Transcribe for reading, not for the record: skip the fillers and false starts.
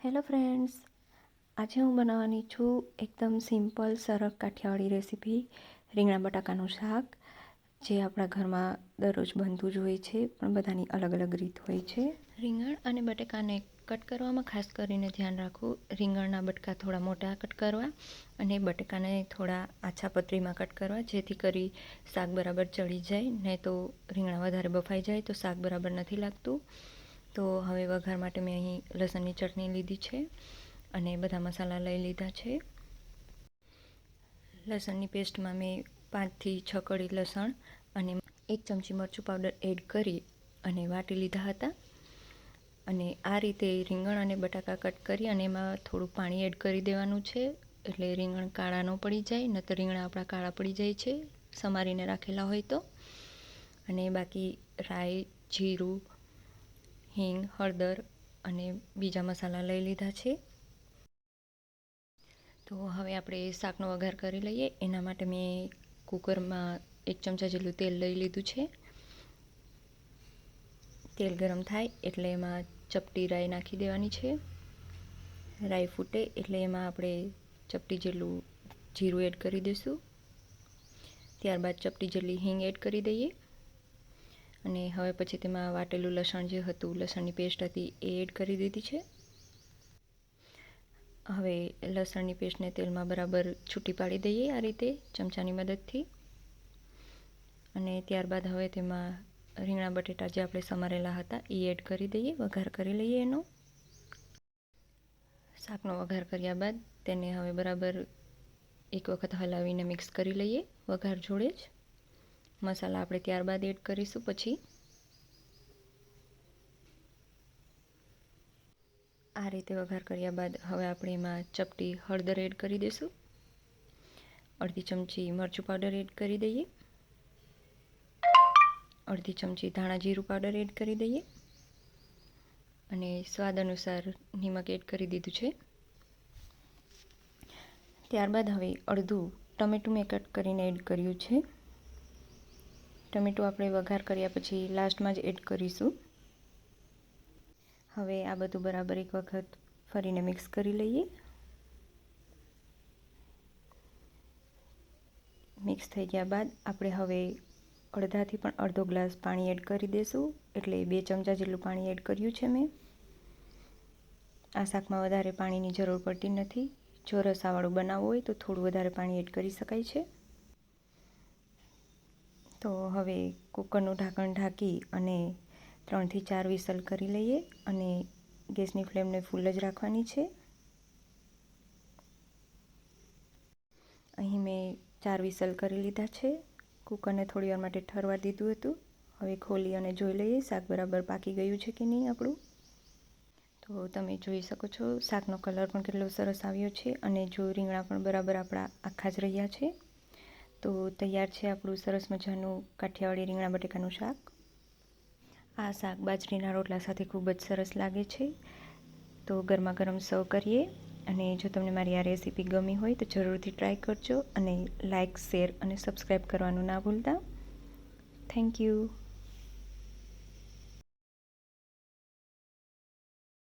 Hello friends, આજે હું બનાવવાની છું એકદમ સિમ્પલ સરળ કાઠિયાવાડી રેસીપી રીંગણા બટાકાનું શાક, જે આપણા ઘરમાં દરરોજ બનતું જ હોય છે, પણ બધાની અલગ અલગ રીત હોય છે. રીંગણ અને બટાકાને કટ કરવામાં ખાસ કરીને ધ્યાન રાખવું. રીંગણના બટકા થોડા મોટા કટ કરવા અને બટાકાને થોડા આછા પતરીમાં કટ કરવા, જેથી કરી શાક બરાબર ચડી જાય. નહીં તો રીંગણા વધારે બફાઈ જાય તો શાક બરાબર નથી લાગતું. તો હવે વઘાર માટે મેં અહીં લસણની ચટણી લીધી છે અને બધા મસાલા લઈ લીધા છે. લસણની પેસ્ટમાં મેં 5 થી 6 કળી લસણ અને 1 ચમચી મરચું પાવડર એડ કરી અને વાટી લીધા હતા. અને આ રીતે રીંગણ અને બટાકા કટ કરી અને એમાં થોડું પાણી એડ કરી દેવાનું છે, એટલે રીંગણ કાળા ન પડી જાય. નહીંતર રીંગણા આપણા કાળા પડી જાય છે સમારીને રાખેલા હોય તો. અને બાકી રાઈ, જીરું, હિંગ, હળદર અને બીજા મસાલા લઈ લીધા છે. તો હવે આપણે શાકનો વઘાર કરી લઈએ. એના માટે મેં કુકરમાં 1 ચમચા જેટલું તેલ લઈ લીધું છે. તેલ ગરમ થાય એટલે એમાં ચપટી રાઈ નાખી દેવાની છે. રાઈ ફૂટે એટલે એમાં આપણે ચપટી જેટલું જીરું એડ કરી દઈશું. ત્યારબાદ ચપટી જેટલી હિંગ એડ કરી દઈએ. અને હવે પછી તેમાં વાટેલું લસણ જે હતું, લસણની પેસ્ટ હતી, એ એડ કરી દીધી છે. હવે લસણની પેસ્ટને તેલમાં બરાબર છૂટી પાડી દઈએ આ રીતે ચમચાની મદદથી. અને ત્યારબાદ હવે તેમાં રીંગણા બટેટા જે આપણે સમારેલા હતા એ એડ કરી દઈએ. વઘાર કરી લઈએ એનો. શાકનો વઘાર કર્યા બાદ તેને હવે બરાબર એક વખત હલાવીને મિક્સ કરી લઈએ વઘાર જોડે જ. મસાલા આપણે ત્યારબાદ એડ કરીશું પછી. આ રીતે વઘાર કર્યા બાદ હવે આપણે એમાં ચપટી હળદર એડ કરી દઈશું. અડધી ચમચી મરચું પાવડર એડ કરી દઈએ. અડધી ચમચી ધાણા જીરું પાવડર એડ કરી દઈએ. અને સ્વાદ અનુસાર નિમક એડ કરી દીધું છે. ત્યારબાદ હવે અડધું ટમેટું મેં કટ કરીને એડ કર્યું છે. ટમેટું આપણે વઘાર કર્યા પછી લાસ્ટમાં જ એડ કરીશું. હવે આ બધું બરાબર એક વખત ફરીને મિક્સ કરી લઈએ. મિક્સ થઈ ગયા બાદ આપણે હવે અડધાથી પણ અડધો ગ્લાસ પાણી એડ કરી દઈશું. એટલે 2 ચમચા જેટલું પાણી એડ કર્યું છે મેં. આ શાકમાં વધારે પાણીની જરૂર પડતી નથી. જો રસાવાળું બનાવવું હોય તો થોડું વધારે પાણી એડ કરી શકાય છે. તો હવે કુકરનું ઢાંકણ ઢાંકી અને 3 થી 4 વિસલ કરી લઈએ. અને ગેસની ફ્લેમને ફૂલ જ રાખવાની છે. અહીં મેં 4 વિસલ કરી લીધા છે. કુકરને થોડી વાર માટે ઠરવા દીધું હતું. હવે ખોલી અને જોઈ લઈએ શાક બરાબર પાકી ગયું છે કે નહીં આપણું. તો તમે જોઈ શકો છો શાકનો કલર પણ કેટલો સરસ આવ્યો છે અને જો રીંગણા પણ બરાબર આપણા આખા જ રહ્યા છે. તો તૈયાર છે આપણું સરસ મજાનું કાઠિયાવાડી રીંગણા બટાકાનું શાક. આ શાક બાજરીના રોટલા સાથે ખૂબ જ સરસ લાગે છે. તો ગરમા ગરમ સર્વ કરીએ. અને જો તમને મારી આ રેસીપી ગમી હોય તો જરૂરથી ટ્રાય કરજો. અને લાઇક, શેર અને સબસ્ક્રાઈબ કરવાનું ના ભૂલતા. Thank you.